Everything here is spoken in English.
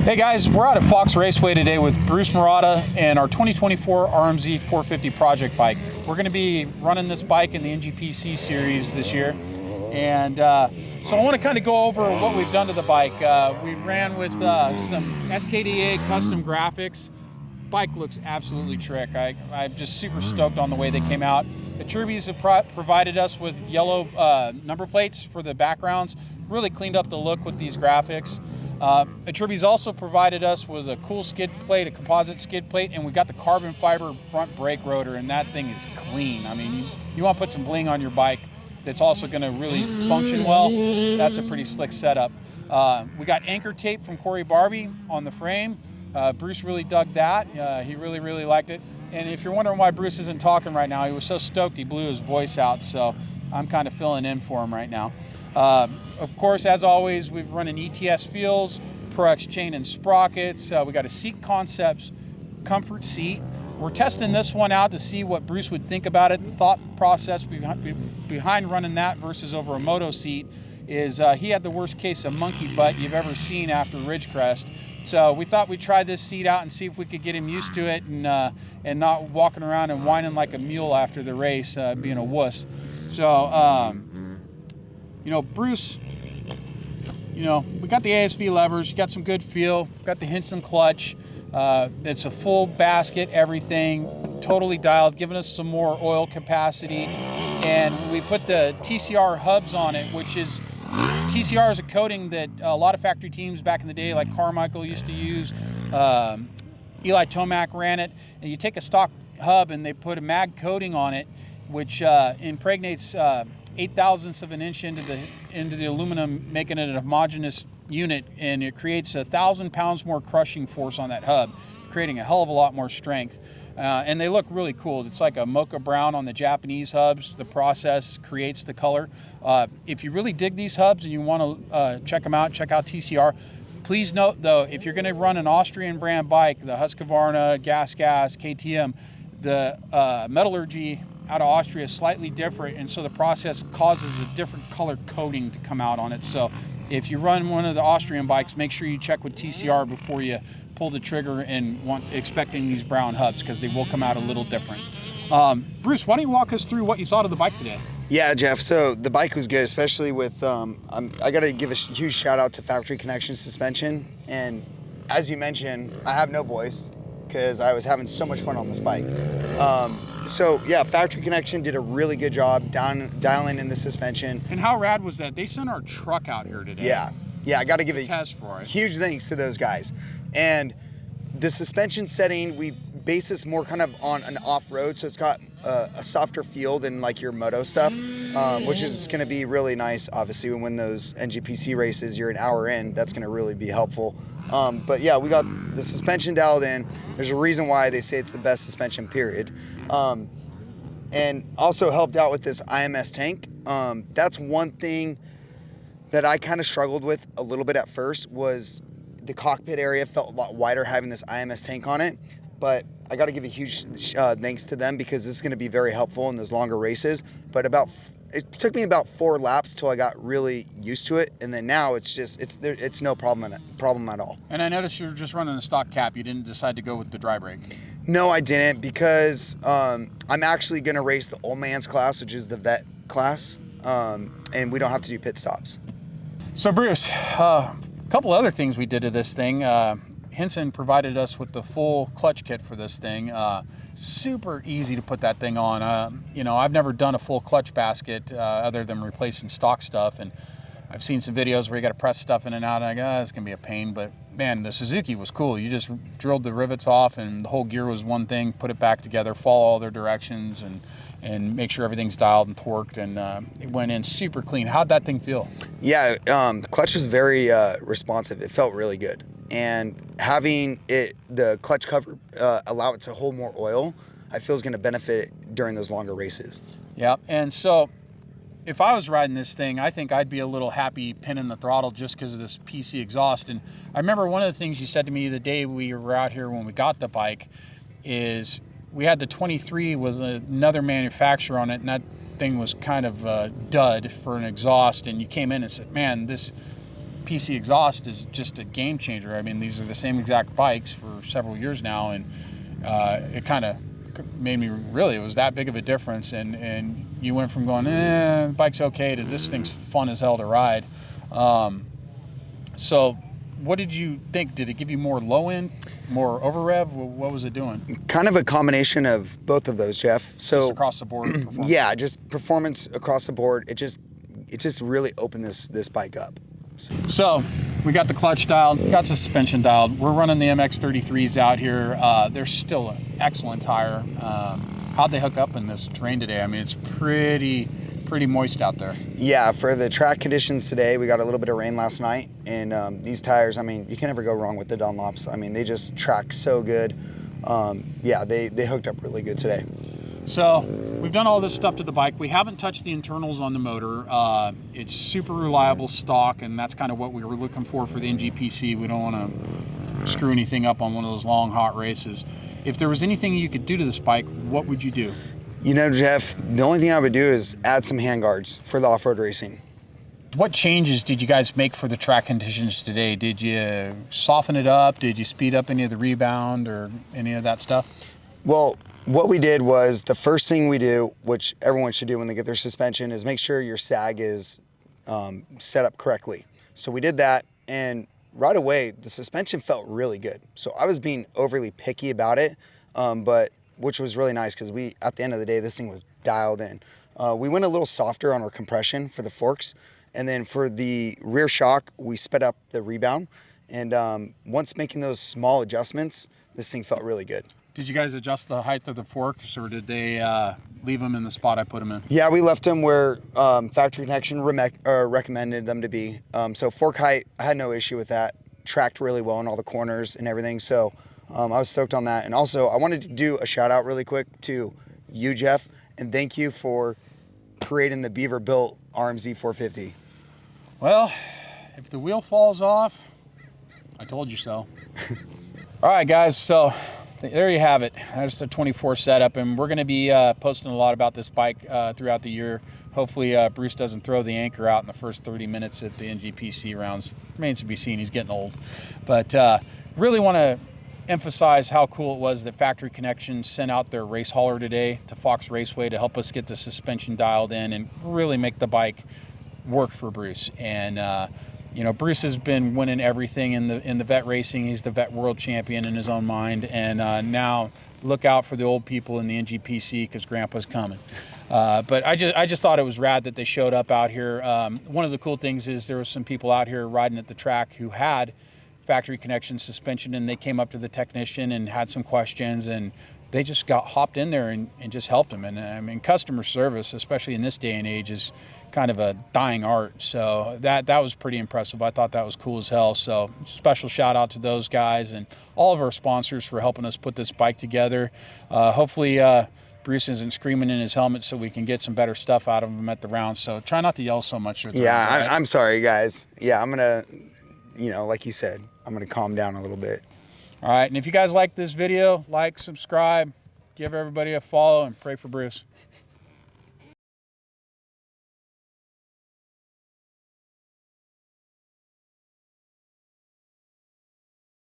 Hey guys, we're out at Fox Raceway today with Bruce Murata and our 2024 RM-Z450 project bike. We're going to be running this bike in the NGPC series this year. And so I want to kind of go over what we've done to the bike. We ran with some SKDA custom graphics. Bike looks absolutely trick. I'm just super stoked on the way they came out. The Atrubies have provided us with yellow number plates for the backgrounds. Really cleaned up the look with these graphics. Atrubies also provided us with a cool skid plate, a composite skid plate, and we got the carbon fiber front brake rotor, and that thing is clean. I mean, you want to put some bling on your bike that's also going to really function well. That's a pretty slick setup. We got anchor tape from Corey Barbie on the frame. Bruce really dug that. He really liked it. And if you're wondering why Bruce isn't talking right now, he was so stoked he blew his voice out, so I'm kind of filling in for him right now. Of course, as always, we've run an ETS Feels, Pro-X chain and sprockets. We got a Seat Concepts comfort seat. We're testing this one out to see what Bruce would think about it. The thought process behind running that versus over a moto seat is he had the worst case of monkey butt you've ever seen after Ridgecrest. So we thought we'd try this seat out and see if we could get him used to it and not walking around and whining like a mule after the race, being a wuss. So, you know, Bruce, you know, we got the ASV levers, you got some good feel, got the Hinson clutch. It's a full basket, everything, totally dialed, giving us some more oil capacity. And we put the TCR hubs on it, which is, TCR is a coating that a lot of factory teams back in the day, like Carmichael used to use, Eli Tomac ran it. And you take a stock hub and they put a mag coating on it, which impregnates 0.008 of an inch into the aluminum, making it a homogeneous unit, and it creates 1,000 pounds more crushing force on that hub, creating a hell of a lot more strength. And they look really cool. It's like a mocha brown on the Japanese hubs. The process creates the color. If you really dig these hubs and you want to check them out, check out TCR. Please note though, if you're going to run an Austrian brand bike, the Husqvarna, Gas, KTM, the metallurgy out of Austria is slightly different, and so the process causes a different color coating to come out on it. So if you run one of the Austrian bikes, make sure you check with TCR before you pull the trigger and expecting these brown hubs, because they will come out a little different. Bruce, why don't you walk us through what you thought of the bike today? Yeah, Jeff, so the bike was good, especially with, I got to give a huge shout out to Factory Connection suspension. And as you mentioned, I have no voice because I was having so much fun on this bike. So yeah, Factory Connection did a really good job dialing in the suspension. And how rad was that? They sent our truck out here today. Yeah, I got to give a test for it. Huge thanks to those guys. And the suspension setting, we base this more kind of on an off-road, so it's got a softer feel than like your moto stuff, which is going to be really nice. Obviously, when those NGPC races, you're an hour in, that's going to really be helpful. But yeah, we got the suspension dialed in. There's a reason why they say it's the best suspension, period. And also helped out with this IMS tank. That's one thing that I kind of struggled with a little bit at first, was the cockpit area felt a lot wider having this IMS tank on it. But I got to give a huge thanks to them, because this is going to be very helpful in those longer races. But it took me about 4 laps till I got really used to it, and then now it's no problem at all. And I noticed you were just running a stock cap. You didn't decide to go with the dry brake. No, I didn't, because I'm actually going to race the old man's class, which is the vet class, and we don't have to do pit stops. So Bruce, a couple other things we did to this thing. Hinson provided us with the full clutch kit for this thing. Super easy to put that thing on. You know, I've never done a full clutch basket other than replacing stock stuff, and I've seen some videos where you got to press stuff in and out, and I go, it's gonna be a pain. But man, the Suzuki was cool. You just drilled the rivets off, and the whole gear was one thing. Put it back together, follow all their directions, and make sure everything's dialed and torqued, and it went in super clean. How'd that thing feel? Yeah, the clutch is very responsive. It felt really good. And having the clutch cover allow it to hold more oil, I feel is going to benefit during those longer races. Yeah, and so if I was riding this thing, I think I'd be a little happy pinning the throttle just because of this PC exhaust. And I remember one of the things you said to me the day we were out here when we got the bike is we had the 23 with another manufacturer on it, and that thing was kind of a dud for an exhaust. And you came in and said, man, this PC exhaust is just a game changer. I mean, these are the same exact bikes for several years now, and it kind of made me really, it was that big of a difference. And you went from going, the bike's okay, to this thing's fun as hell to ride. So what did you think? Did it give you more low end, more over rev? What was it doing? Kind of a combination of both of those, Jeff. So Just across the board. Performance. Yeah, just performance across the board. It just really opened this bike up. So we got the clutch dialed, got the suspension dialed. We're running the MX-33s out here. They're still an excellent tire. How'd they hook up in this terrain today? I mean, it's pretty moist out there. Yeah, for the track conditions today, we got a little bit of rain last night, and these tires, I mean, you can never go wrong with the Dunlops. I mean, they just track so good. Yeah, they hooked up really good today. So we've done all this stuff to the bike. We haven't touched the internals on the motor. It's super reliable stock, and that's kind of what we were looking for the NGPC. We don't want to screw anything up on one of those long, hot races. If there was anything you could do to this bike, what would you do? You know, Jeff, the only thing I would do is add some handguards for the off-road racing. What changes did you guys make for the track conditions today? Did you soften it up? Did you speed up any of the rebound or any of that stuff? Well, what we did was, the first thing we do, which everyone should do when they get their suspension, is make sure your sag is set up correctly. So we did that, and right away, the suspension felt really good. So I was being overly picky about it, but which was really nice, because at the end of the day, this thing was dialed in. We went a little softer on our compression for the forks, and then for the rear shock, we sped up the rebound. And once making those small adjustments, this thing felt really good. Did you guys adjust the height of the forks, or did they leave them in the spot I put them in? Yeah, we left them where Factory Connection recommended them to be. So fork height, I had no issue with that. Tracked really well in all the corners and everything. So I was stoked on that. And also, I wanted to do a shout out really quick to you, Jeff, and thank you for creating the Beaver built RM-Z450. Well, if the wheel falls off, I told you so. All right, guys, so there you have it. That's the 24 setup, and we're going to be posting a lot about this bike throughout the year. Hopefully Bruce doesn't throw the anchor out in the first 30 minutes at the NGPC rounds. Remains to be seen. He's getting old. But really want to emphasize how cool it was that Factory Connection sent out their race hauler today to Fox Raceway to help us get the suspension dialed in and really make the bike work for Bruce. And you know, Bruce has been winning everything in the vet racing. He's the vet world champion in his own mind. And now look out for the old people in the NGPC, because Grandpa's coming. But I just thought it was rad that they showed up out here. One of the cool things is there was some people out here riding at the track who had Factory Connection suspension, and they came up to the technician and had some questions, and they just hopped in there and just helped them. And I mean, customer service, especially in this day and age, is kind of a dying art. So that was pretty impressive. I thought that was cool as hell. So special shout out to those guys and all of our sponsors for helping us put this bike together. Hopefully Bruce isn't screaming in his helmet, so we can get some better stuff out of him at the rounds. So try not to yell so much. Yeah, I'm sorry, guys. Yeah, I'm gonna, you know, like you said, I'm gonna calm down a little bit. All right, and if you guys like this video, like, subscribe, give everybody a follow, and pray for Bruce.